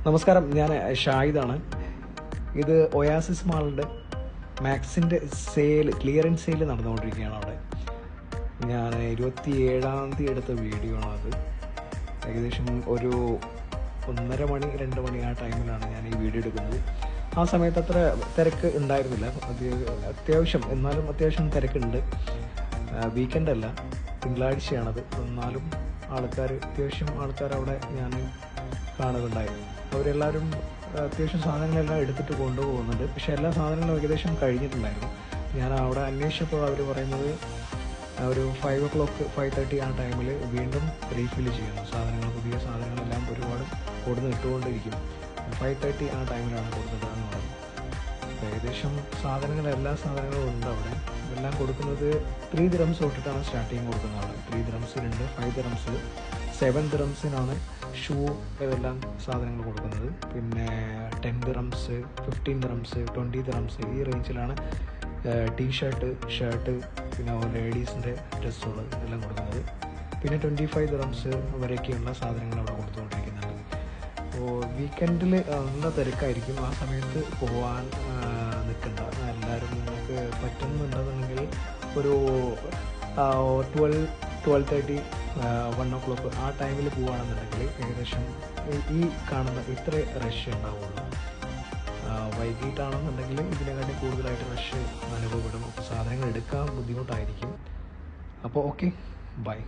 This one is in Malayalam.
നമസ്കാരം, ഞാൻ ഷാഹിദാണ്. ഇത് ഒയാസിസ് മാളിൻ്റെ മാക്സിൻ്റെ ക്ലിയറൻസ് സെയിൽ നടന്നുകൊണ്ടിരിക്കുകയാണ്. അവിടെ ഞാൻ 27-ാം തീയതി എടുത്ത വീഡിയോ ആണത്. ഏകദേശം ഒരു 1:30 മണി 2 മണി ആ ടൈമിലാണ് ഞാൻ ഈ വീഡിയോ എടുക്കുന്നത്. ആ സമയത്ത് അത്ര തിരക്ക് ഉണ്ടായിരുന്നില്ല. എന്നാലും അത്യാവശ്യം തിരക്കുണ്ട്. വീക്കെൻഡ് അല്ല, തിങ്കളാഴ്ചയാണത്. എന്നാലും അത്യാവശ്യം ആൾക്കാർ അവിടെ ഞാൻ കാണുന്നുണ്ടായിരുന്നു. അവരെല്ലാവരും അത്യാവശ്യം സാധനങ്ങളെല്ലാം എടുത്തിട്ട് കൊണ്ടുപോകുന്നുണ്ട്. പക്ഷേ എല്ലാ സാധനങ്ങളും ഏകദേശം കഴിഞ്ഞിട്ടുണ്ടായിരുന്നു. ഞാൻ അവിടെ അന്വേഷിച്ചപ്പോൾ അവർ പറയുന്നത് ഒരു 5 o'clock 5:30 ആ ടൈമിൽ വീണ്ടും റീഫിൽ ചെയ്യുന്നു. പുതിയ സാധനങ്ങളെല്ലാം ഒരുപാട് കൊടുന്ന് ഇട്ടുകൊണ്ടിരിക്കും. 5:30 ആ ടൈമിലാണ് കൊടുത്തിട്ടാന്ന് പറയുന്നത്. ഏകദേശം എല്ലാ സാധനങ്ങളും ഉണ്ട് അവിടെ. എല്ലാം കൊടുക്കുന്നത് 3 dirhams തൊട്ടിട്ടാണ് സ്റ്റാർട്ടിങ് കൊടുക്കുന്നത്. അവിടെ 3 dirhams ഉണ്ട്, 5 dirhams, 7 dirhamsനാണ് ഷൂ ഇതെല്ലാം സാധനങ്ങൾ കൊടുക്കുന്നത്. പിന്നെ 10 dirhams, 15 dirhams, 20 dirhams ഈ റേഞ്ചിലാണ് ടീഷർട്ട്, ഷർട്ട്, പിന്നെ ലേഡീസിൻ്റെ ഡ്രസ്സുകൾ എല്ലാം കൊടുക്കുന്നത്. പിന്നെ 25 dirhams വരെയൊക്കെയുള്ള സാധനങ്ങൾ അവിടെ കൊടുത്തുകൊണ്ടിരിക്കുന്നുണ്ട്. അപ്പോൾ വീക്കെൻഡിൽ നല്ല തിരക്കായിരിക്കും. ആ സമയത്ത് പോകാൻ നിൽക്കണ്ട. എല്ലാവരും നിങ്ങൾക്ക് പറ്റുന്നുണ്ടെന്നുണ്ടെങ്കിൽ ഒരു 12:30 1 o'clock ആ ടൈമിൽ പോവുകയാണെന്നുണ്ടെങ്കിൽ ഏകദേശം ഈ കാണുന്ന ഇത്ര റഷ് ഉണ്ടാവുള്ളൂ. വൈകിട്ടാണെന്നുണ്ടെങ്കിൽ ഇതിനെക്കാട്ടി കൂടുതലായിട്ട് റഷ് അനുഭവപ്പെടും. സാധനങ്ങൾ എടുക്കാൻ ബുദ്ധിമുട്ടായിരിക്കും. അപ്പോൾ ഓക്കെ, ബൈ.